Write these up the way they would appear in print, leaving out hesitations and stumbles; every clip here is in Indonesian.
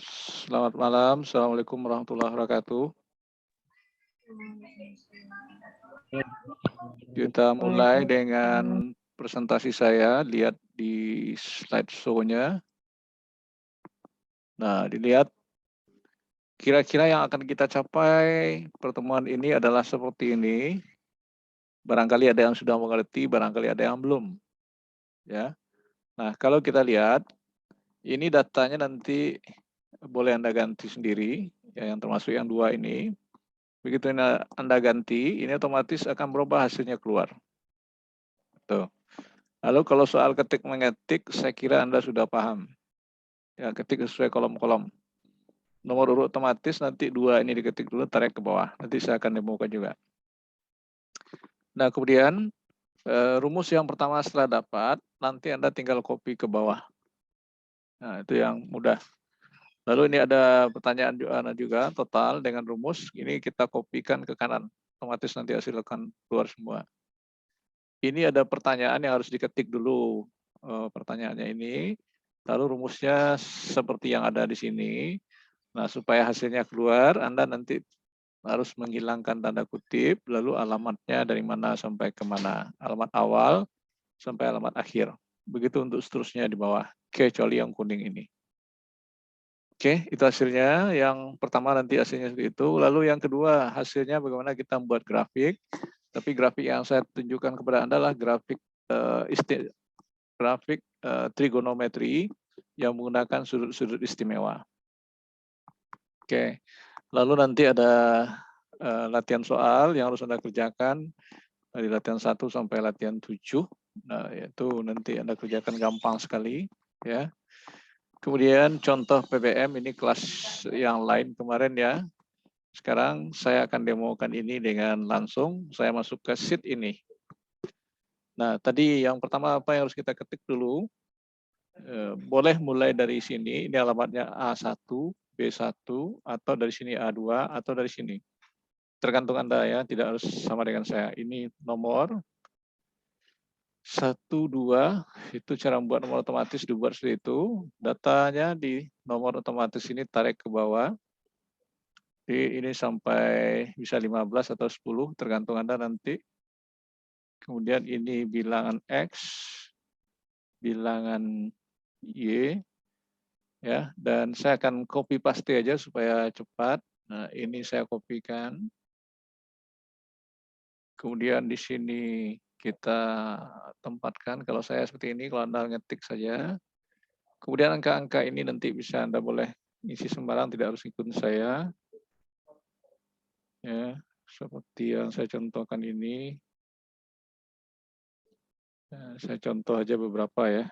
Selamat malam. Assalamualaikum warahmatullahi wabarakatuh. Kita mulai dengan presentasi saya. Lihat di slide show-nya. Nah, dilihat kira-kira yang akan kita capai pertemuan ini adalah seperti ini. Barangkali ada yang sudah mengerti, barangkali ada yang belum. Ya. Nah, kalau kita lihat, ini datanya nanti boleh Anda ganti sendiri, ya, yang termasuk yang dua ini. Begitu Anda ganti, ini otomatis akan berubah hasilnya keluar. Tuh. Lalu kalau soal ketik mengetik, saya kira Anda sudah paham. Ya, ketik sesuai kolom-kolom. Nomor urut otomatis nanti dua ini diketik dulu, tarik ke bawah. Nanti saya akan demokan juga. Nah, kemudian rumus yang pertama setelah dapat, nanti Anda tinggal copy ke bawah. Nah, itu yang mudah. Lalu ini ada pertanyaan juga total dengan rumus. Ini kita kopikan ke kanan. Otomatis nanti hasil akan keluar semua. Ini ada pertanyaan yang harus diketik dulu. Pertanyaannya ini. Lalu rumusnya seperti yang ada di sini. Nah, supaya hasilnya keluar, Anda nanti harus menghilangkan tanda kutip, lalu alamatnya dari mana sampai ke mana. Alamat awal sampai alamat akhir. Begitu untuk seterusnya di bawah, kecuali yang kuning ini. Oke, itu hasilnya. Yang pertama nanti hasilnya seperti itu. Lalu yang kedua, hasilnya bagaimana kita membuat grafik. Tapi grafik yang saya tunjukkan kepada Anda adalah grafik trigonometri yang menggunakan sudut-sudut istimewa. Oke, lalu nanti ada latihan soal yang harus Anda kerjakan dari latihan 1 sampai latihan 7. Nah, itu nanti Anda kerjakan gampang sekali, ya. Kemudian contoh PPM ini kelas yang lain kemarin ya. Sekarang saya akan demokan ini dengan langsung saya masuk ke sheet ini. Nah, tadi yang pertama apa yang harus kita ketik dulu? Boleh mulai dari sini, ini alamatnya A1, B1, atau dari sini A2, atau dari sini. Tergantung Anda ya, tidak harus sama dengan saya. Ini nomor 1, 2, itu cara membuat nomor otomatis dibuat seperti itu. Datanya di nomor otomatis ini tarik ke bawah. Jadi ini sampai bisa 15 atau 10, tergantung Anda nanti. Kemudian ini bilangan X, bilangan Y, ya, dan saya akan copy paste aja supaya cepat. Nah, ini saya kopikan. Kemudian di sini kita tempatkan, kalau saya seperti ini, kalau Anda ngetik saja. Kemudian angka-angka ini nanti bisa Anda boleh isi sembarang, tidak harus ikutin saya. Ya, seperti yang saya contohkan ini. Nah, saya contoh aja beberapa ya.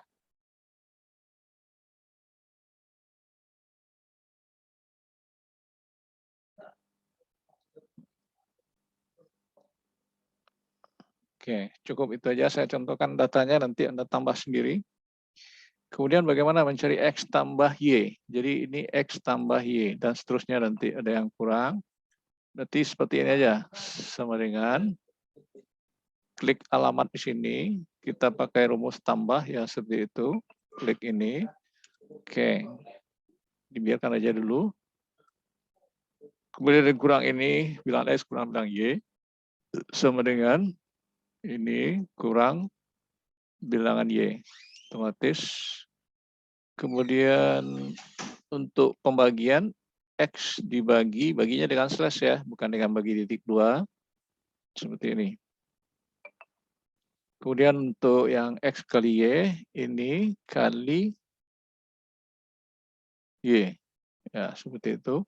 Oke, cukup itu aja. Saya contohkan datanya, nanti Anda tambah sendiri. Kemudian bagaimana mencari X tambah Y. Jadi ini X tambah Y, dan seterusnya nanti ada yang kurang. Berarti seperti ini aja, sama dengan klik alamat di sini, kita pakai rumus tambah yang seperti itu. Klik ini. Oke, dibiarkan aja dulu. Kemudian yang kurang ini, bilangan X kurang bilangan Y, sama dengan ini kurang bilangan Y. Otomatis. Kemudian untuk pembagian, X baginya dengan slash ya, bukan dengan bagi titik 2. Seperti ini. Kemudian untuk yang X kali Y, ini kali Y. Ya, seperti itu.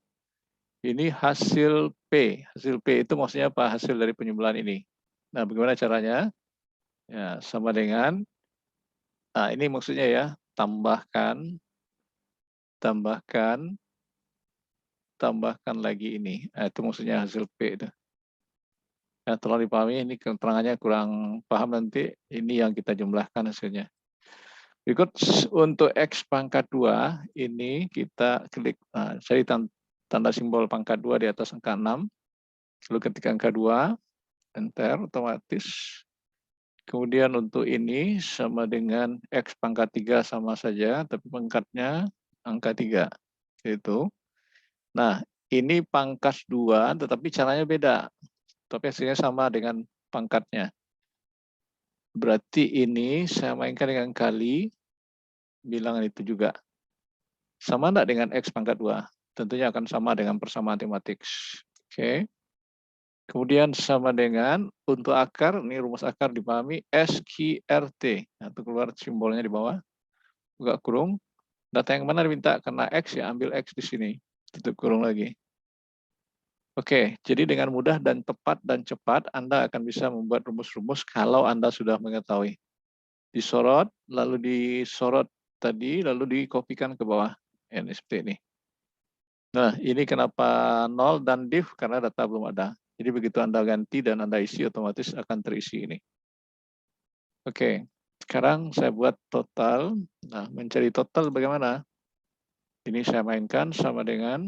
Ini hasil P. Hasil P itu maksudnya apa? Hasil dari penyembelihan ini. Nah, bagaimana caranya? Ya, sama dengan, nah ini maksudnya ya, tambahkan lagi ini. Nah, itu maksudnya hasil P itu. Ya, tolong dipahami, ini keterangannya kurang paham nanti, ini yang kita jumlahkan hasilnya. Berikut untuk X pangkat 2, ini kita klik, nah, cari tanda simbol pangkat 2 di atas angka 6, lalu ketik angka 2, enter, otomatis. Kemudian untuk ini sama dengan X pangkat 3 sama saja, tapi pangkatnya angka 3. Itu. Nah, ini pangkas 2, tetapi caranya beda. Tapi hasilnya sama dengan pangkatnya. Berarti ini saya mainkan dengan kali, bilangan itu juga. Sama enggak dengan X pangkat 2? Tentunya akan sama dengan persamaan matematik. Oke. Kemudian sama dengan untuk akar, ini rumus akar dipahami, SQRT. Nah, itu keluar simbolnya di bawah. Buka kurung. Data yang mana diminta? Karena X ya, ambil X di sini. Tutup kurung lagi. Oke, jadi dengan mudah dan tepat dan cepat, Anda akan bisa membuat rumus-rumus kalau Anda sudah mengetahui. Disorot, lalu disorot tadi, lalu dikopikan ke bawah. Ini seperti ini. Nah, ini kenapa 0 dan div? Karena data belum ada. Jadi begitu Anda ganti dan Anda isi, otomatis akan terisi ini. Oke, sekarang saya buat total. Nah, mencari total bagaimana? Ini saya mainkan sama dengan,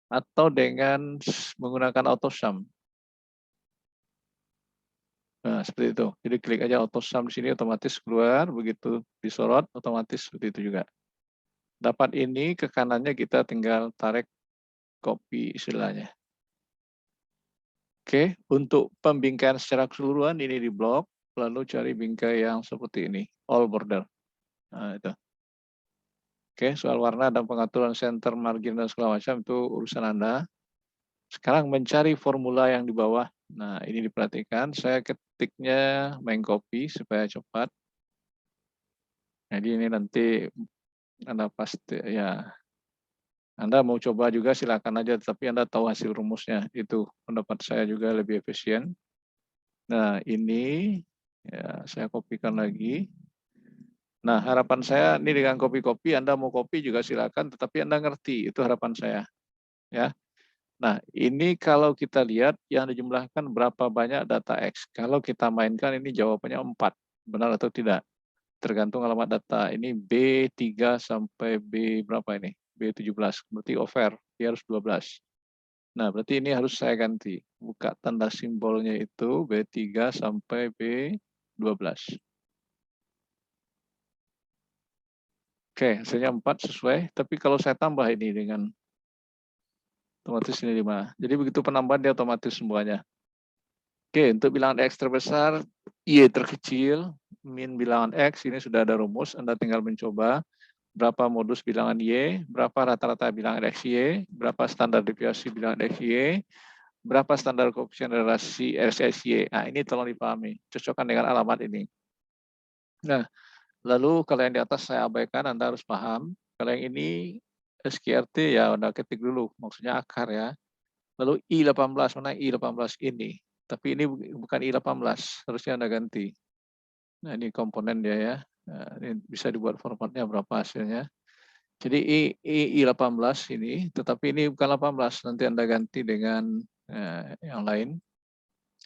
atau dengan menggunakan AutoSum. Nah, seperti itu. Jadi klik aja AutoSum di sini, otomatis keluar. Begitu disorot, otomatis seperti itu juga. Dapat ini, ke kanannya kita tinggal tarik copy istilahnya. Oke, untuk pembingkaian secara keseluruhan ini di blok, lalu cari bingkai yang seperti ini, all border. Nah, itu. Oke, soal warna dan pengaturan center, margin, dan segala macam itu urusan Anda. Sekarang mencari formula yang di bawah. Nah, ini diperhatikan. Saya ketiknya main copy supaya cepat. Jadi ini nanti Anda pasti ya. Anda mau coba juga silakan aja, tapi Anda tahu hasil rumusnya. Itu pendapat saya juga lebih efisien. Nah, ini ya saya kopikan lagi. Nah, harapan saya ini dengan kopi-kopi, Anda mau kopi juga silakan, tetapi Anda ngerti, itu harapan saya. Ya. Nah, ini kalau kita lihat yang dijumlahkan berapa banyak data X. Kalau kita mainkan ini jawabannya 4. Benar atau tidak? Tergantung alamat data. Ini B3 sampai B berapa ini? B17. Berarti over. Dia harus 12. Nah, berarti ini harus saya ganti. Buka tanda simbolnya itu B3 sampai B12. Oke, hasilnya 4 sesuai. Tapi kalau saya tambah ini dengan otomatis ini 5. Jadi begitu penambahan dia otomatis semuanya. Oke, untuk bilangan X terbesar, Y terkecil, min bilangan X, ini sudah ada rumus, Anda tinggal mencoba berapa modus bilangan Y, berapa rata-rata bilangan XY, berapa standar deviasi bilangan XY, berapa standar koefisien relasi SSY. Nah, ini tolong dipahami, cocokkan dengan alamat ini. Nah, lalu kalau yang di atas saya abaikan, Anda harus paham. Kalau yang ini SQRT ya Anda ketik dulu, maksudnya akar ya. Lalu I18, mana I18 ini? Tapi ini bukan I18, harusnya Anda ganti. Nah, ini komponen dia ya. Nah, ini bisa dibuat formatnya berapa hasilnya. Jadi I18 ini, tetapi ini bukan 18, nanti Anda ganti dengan yang lain.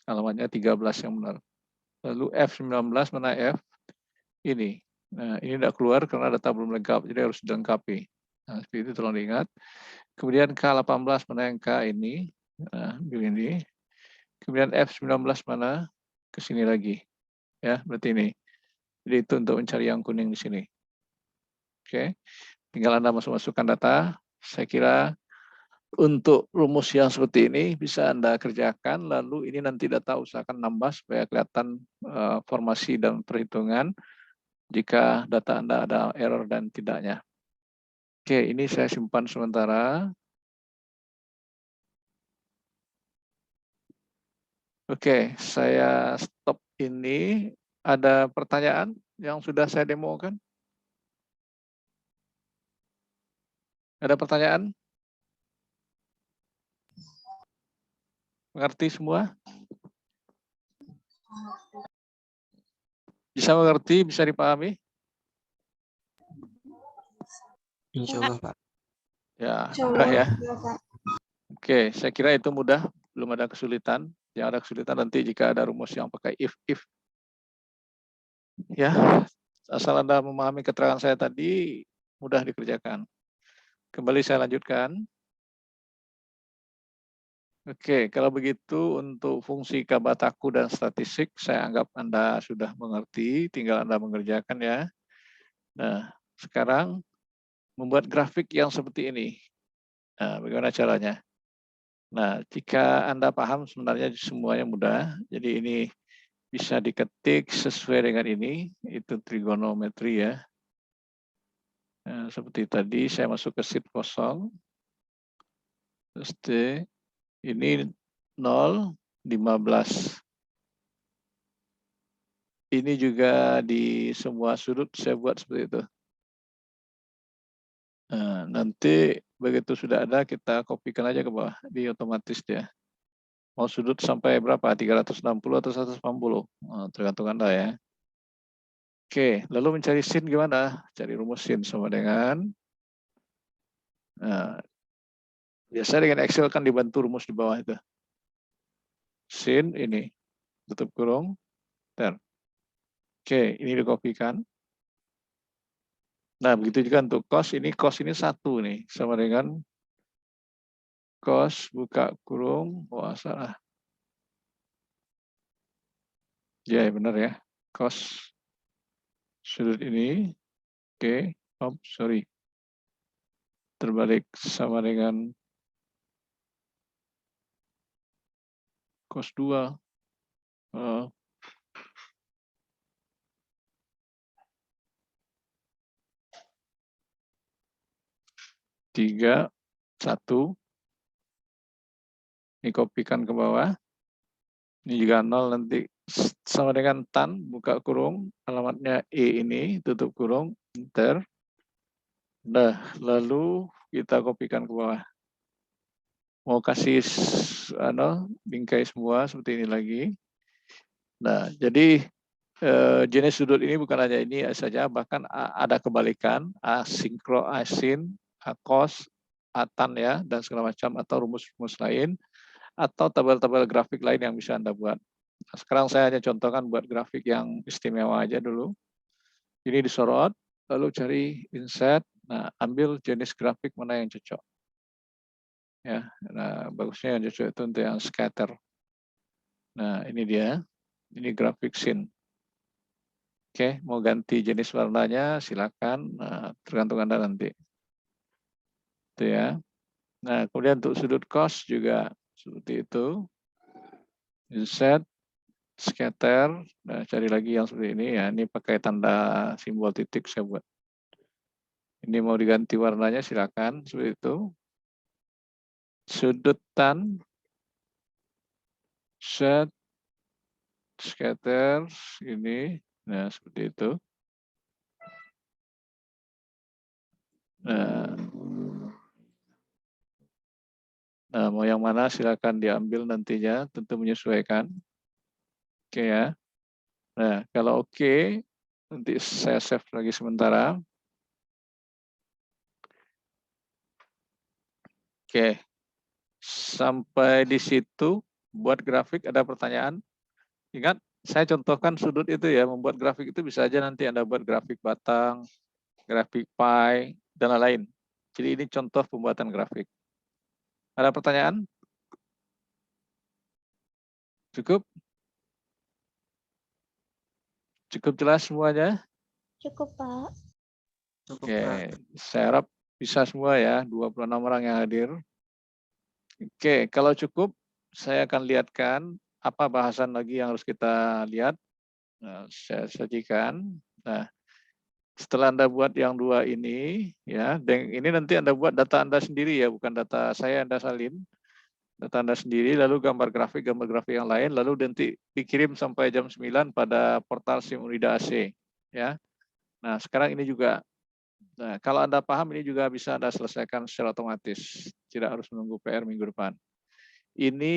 Alamatnya 13 yang benar. Lalu F19, mana F? Ini. Nah, ini tidak keluar karena data belum lengkap, jadi harus dilengkapi. Nah, seperti itu tolong diingat. Kemudian K18, mana yang K ini? Nah, ini. Kemudian F19 mana? Ke sini lagi. Ya, berarti ini. Jadi itu untuk mencari yang kuning di sini. Oke. Tinggal Anda masukkan data. Saya kira untuk rumus yang seperti ini bisa Anda kerjakan. Lalu ini nanti data usahakan nambah supaya kelihatan formasi dan perhitungan jika data Anda ada error dan tidaknya. Oke, ini saya simpan sementara. Oke, saya stop ini. Ada pertanyaan yang sudah saya demokan? Ada pertanyaan? Mengerti semua? Bisa mengerti, bisa dipahami? Insya Allah, Pak. Ya, mudah ya. Oke, saya kira itu mudah, belum ada kesulitan. Yang ada kesulitan nanti jika ada rumus yang pakai if. Ya, asal Anda memahami keterangan saya tadi, mudah dikerjakan. Kembali saya lanjutkan. Oke, kalau begitu untuk fungsi Kabataku dan statistik, saya anggap Anda sudah mengerti, tinggal Anda mengerjakan ya. Nah, sekarang membuat grafik yang seperti ini. Nah, bagaimana caranya? Nah, jika Anda paham sebenarnya semuanya mudah. Jadi ini bisa diketik sesuai dengan ini, itu trigonometri ya. Nah, seperti tadi saya masuk ke sheet kosong. Terus ini 0, 15. Ini juga di semua sudut saya buat seperti itu. Nah, nanti begitu sudah ada kita kopikan aja ke bawah, di otomatis dia. Mau sudut sampai berapa? 360 atau 180? Tergantung Anda ya. Oke, lalu mencari sin gimana? Cari rumus sin sama dengan, nah, biasa dengan Excel kan dibantu rumus di bawah itu. Sin ini, tutup kurung, ter. Oke, ini dikopikan. Nah, begitu juga untuk cos ini 1 nih, sama dengan cos buka kurung, wah salah. Ya, benar ya. Cos sudut ini, oke, sorry. Terbalik sama dengan cos 2. 3, 1. Ini kopikan ke bawah. Ini juga 0 nanti sama dengan tan, buka kurung, alamatnya E ini, tutup kurung, enter. Nah, lalu kita kopikan ke bawah. Mau kasih bingkai semua seperti ini lagi. Nah, jadi jenis sudut ini bukan hanya ini saja, bahkan ada kebalikan, asinkro, asin, akos, atan ya, dan segala macam, atau rumus-rumus lain, atau tabel-tabel grafik lain yang bisa Anda buat. Nah, sekarang saya hanya contohkan buat grafik yang istimewa aja dulu. Ini disorot, lalu cari insert, nah ambil jenis grafik mana yang cocok. Ya, nah bagusnya yang cocok itu untuk yang scatter. Nah ini dia, ini grafik scene. Oke, mau ganti jenis warnanya silakan, nah, tergantung Anda nanti. Itu ya. Nah kemudian untuk sudut cos juga seperti itu. Insert, scatter, nah cari lagi yang seperti ini ya. Ini pakai tanda simbol titik saya buat. Ini mau diganti warnanya silakan seperti itu. Sudut tan, set, scatter ini, nah seperti itu. Nah, mau yang mana silakan diambil nantinya, tentu menyesuaikan. Oke ya. Nah, kalau oke, nanti saya save lagi sementara. Oke, sampai di situ buat grafik ada pertanyaan. Ingat, saya contohkan sudut itu ya, membuat grafik itu bisa aja nanti Anda buat grafik batang, grafik pie, dan lain-lain. Jadi ini contoh pembuatan grafik. Ada pertanyaan? Cukup? Cukup jelas semuanya? Cukup, Pak. Cukup, Oke, Pak. saya harap bisa semua ya, 26 orang yang hadir. Oke, kalau cukup, saya akan lihatkan apa bahasan lagi yang harus kita lihat. Nah, saya sajikan. Nah, setelah Anda buat yang 2 ini, ya, dan ini nanti Anda buat data Anda sendiri ya, bukan data saya Anda salin. Data Anda sendiri, lalu gambar grafik yang lain, lalu nanti dikirim sampai jam 9 pada portal SIM Unida AC. Ya. Nah, sekarang ini juga, nah, kalau Anda paham ini juga bisa Anda selesaikan secara otomatis. Tidak harus menunggu PR minggu depan. Ini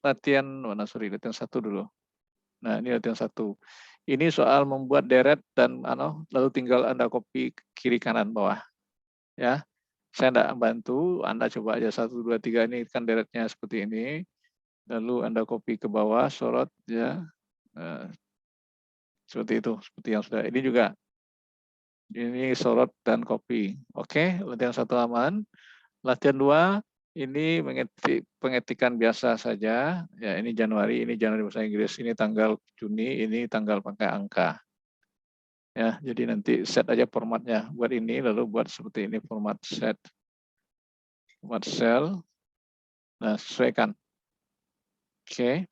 latihan, latihan 1 dulu. Nah, ini latihan 1. Ini soal membuat deret dan lalu tinggal Anda copy kiri kanan bawah. Ya. Saya tidak bantu, Anda coba aja 1, 2, 3 ini kan deretnya seperti ini. Lalu Anda copy ke bawah, sorot ya. Seperti itu, seperti yang sudah. Ini juga ini sorot dan copy. Oke, latihan 1 aman. Latihan 2 ini pengetikan biasa saja. Ya, ini Januari bahasa Inggris, ini tanggal Juni, ini tanggal pakai angka. Ya, jadi nanti set aja formatnya buat ini, lalu buat seperti ini format set, format cell. Nah, sesuaikan. Oke.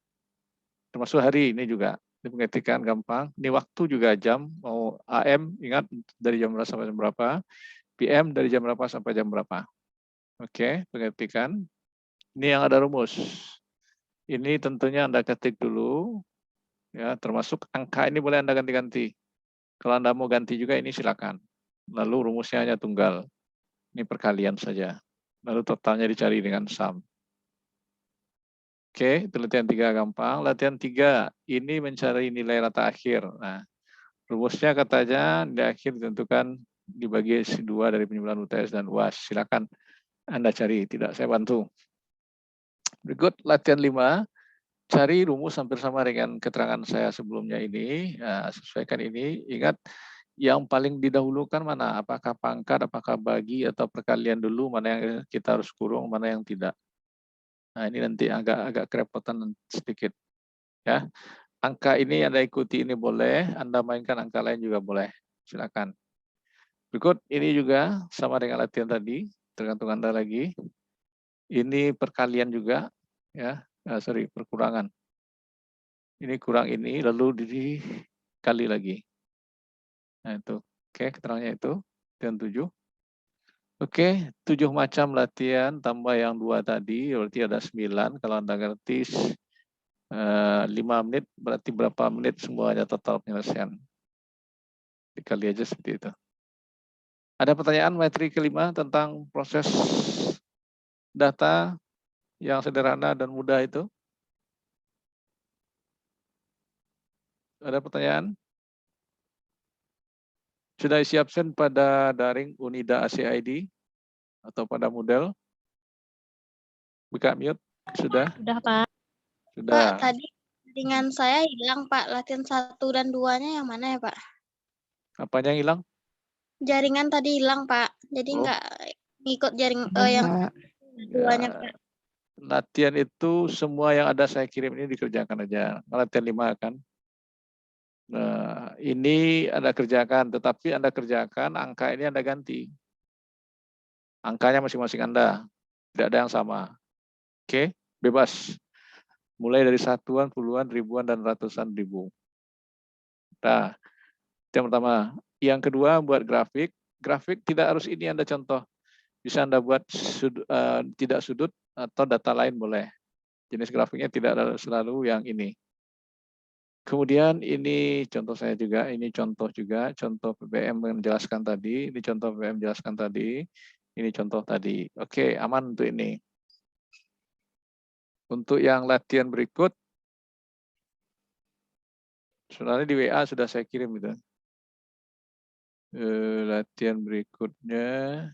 Termasuk hari ini juga dimengertikan gampang. Ini waktu juga jam, mau AM ingat dari jam berapa sampai jam berapa, PM dari jam berapa sampai jam berapa. Oke, pengertikan. Ini yang ada rumus. Ini tentunya Anda ketik dulu, ya, termasuk angka ini boleh Anda ganti-ganti. Kalau Anda mau ganti juga ini silakan. Lalu rumusnya hanya tunggal. Ini perkalian saja. Lalu totalnya dicari dengan sum. Oke, itu latihan 3 gampang. Latihan 3 ini mencari nilai rata akhir. Nah, rumusnya katanya di akhir ditentukan dibagi 2 dari penjumlahan UTS dan UAS. Silakan Anda cari, tidak saya bantu. Berikut latihan 5. Cari rumus hampir sama dengan keterangan saya sebelumnya ini. Nah, sesuaikan ini. Ingat, yang paling didahulukan mana? Apakah pangkat, apakah bagi, atau perkalian dulu? Mana yang kita harus kurung, mana yang tidak. Nah, ini nanti agak kerepotan sedikit. Ya, angka ini Anda ikuti ini boleh, Anda mainkan angka lain juga boleh. Silakan. Berikut ini juga sama dengan latihan tadi, tergantung Anda lagi. Ini perkalian juga, ya, perkurangan. Ini kurang ini, lalu dikali lagi. Nah itu, oke, keterangannya itu, latihan 7. Oke, 7 macam latihan, tambah yang 2 tadi, berarti ada 9. Kalau Anda ngerti 5 menit, berarti berapa menit semuanya total penyelesaian. Dikali aja seperti itu. Ada pertanyaan materi kelima tentang proses data yang sederhana dan mudah itu? Ada pertanyaan? Sudah isi absen pada daring Unida ACID atau pada model? Buka mute? Sudah? Udah, Pak. Sudah. Pak, tadi jaringan saya hilang, Pak. Latihan 1 dan 2-nya yang mana ya, Pak? Apanya yang hilang? Jaringan tadi hilang, Pak. Jadi Oh. nggak ngikut jaring yang Pak. 2-nya, Ya, Pak. latihan itu semua yang ada saya kirim ini dikerjakan aja. Latihan 5 kan. Nah, ini Anda kerjakan, tetapi Anda kerjakan, angka ini Anda ganti. Angkanya masing-masing Anda. Tidak ada yang sama. Oke, bebas. Mulai dari satuan, puluhan, ribuan, dan ratusan ribu. Nah, yang pertama. Yang kedua, buat grafik. Grafik tidak harus ini Anda contoh. Bisa Anda buat tidak sudut atau data lain boleh. Jenis grafiknya tidak selalu yang ini. Kemudian ini contoh saya juga, ini contoh juga, contoh PPM menjelaskan tadi, ini contoh PPM menjelaskan tadi, ini contoh tadi. Oke, aman untuk ini. Untuk yang latihan berikut, sebenarnya di WA sudah saya kirim gitu. Latihan berikutnya,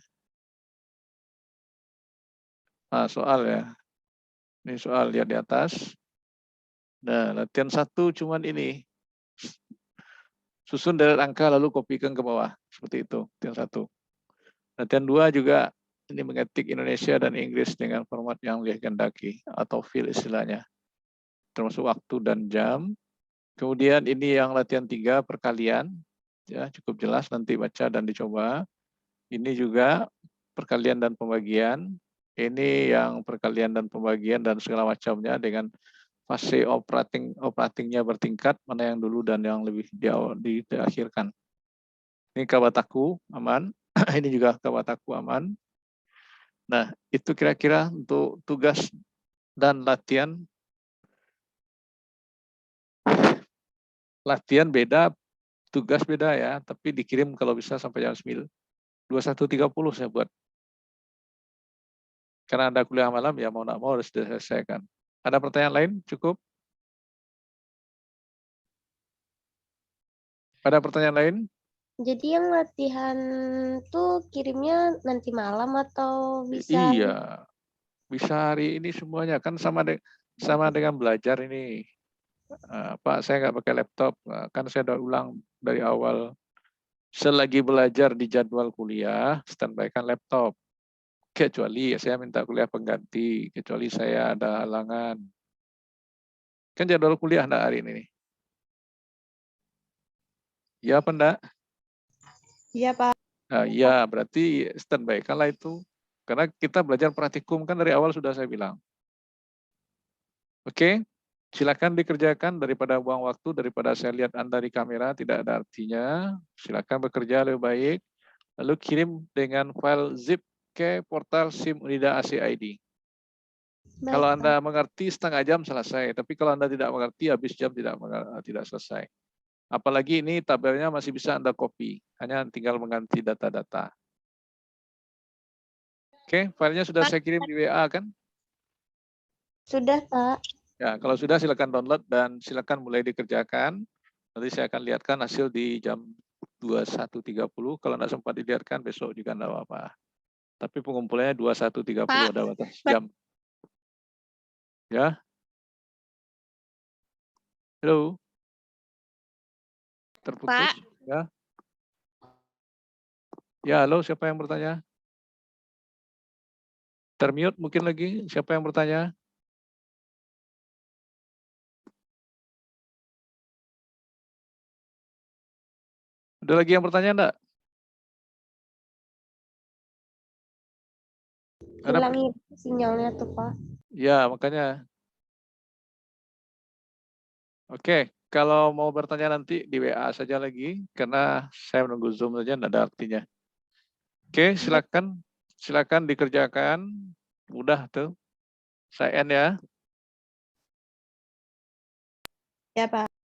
soal ya. Ini soal lihat di atas. Nah, latihan 1 cuman ini. Susun deret angka lalu kopikan ke bawah. Seperti itu, latihan 1. Latihan 2 juga ini mengetik Indonesia dan Inggris dengan format yang dikehendaki atau fill istilahnya. Termasuk waktu dan jam. Kemudian ini yang latihan 3 perkalian. Ya, cukup jelas nanti baca dan dicoba. Ini juga perkalian dan pembagian. Ini yang perkalian dan pembagian dan segala macamnya dengan fase operatingnya bertingkat, mana yang dulu dan yang lebih diakhirkan. Ini Kawataku aman. Ini juga Kawataku aman. Nah, itu kira-kira untuk tugas dan latihan. Latihan beda, tugas beda ya, tapi dikirim kalau bisa sampai jam 21.30 saya buat. Karena Anda kuliah malam, ya mau nggak mau harus diselesaikan. Ada pertanyaan lain? Cukup? Ada pertanyaan lain? Jadi yang latihan tuh kirimnya nanti malam atau bisa? Iya, bisa hari ini semuanya. Kan sama dengan belajar ini. Pak, saya nggak pakai laptop. Kan saya udah ulang dari awal. Selagi belajar di jadwal kuliah, standby-kan laptop. Kecuali saya minta kuliah pengganti, kecuali saya ada halangan. Kan jadwal kuliah enggak hari ini? Ya apa enggak? Iya, Pak. Ya, berarti standby. Kala itu, karena kita belajar praktikum kan dari awal sudah saya bilang. Oke, silakan dikerjakan daripada buang waktu, daripada saya lihat Anda di kamera, tidak ada artinya. Silakan bekerja lebih baik. Lalu kirim dengan file zip ke portal SIM Unida ACID. Baik, Kalau Pak. Anda mengerti setengah jam selesai, tapi kalau Anda tidak mengerti habis jam tidak selesai. Apalagi ini tabelnya masih bisa Anda copy, hanya tinggal mengganti data-data. Oke, filenya sudah saya kirim di WA kan? Sudah, Pak. Ya, kalau sudah silakan download dan silakan mulai dikerjakan. Nanti saya akan lihatkan hasil di jam 21.30. Kalau tidak sempat dilihatkan besok juga tidak apa-apa. Tapi pengumpulannya 21.30 Pak, ada batas jam. Ya. Halo. Terputus. Pak. Ya. Ya, halo, siapa yang bertanya? Termute mungkin lagi. Siapa yang bertanya? Ada lagi yang bertanya enggak? Hilang sinyalnya tuh, Pak. Ya, makanya. Oke, kalau mau bertanya nanti di WA saja lagi, karena saya menunggu Zoom saja, tidak ada artinya. Oke, silakan dikerjakan. Mudah tuh. Saya end ya. Ya, Pak.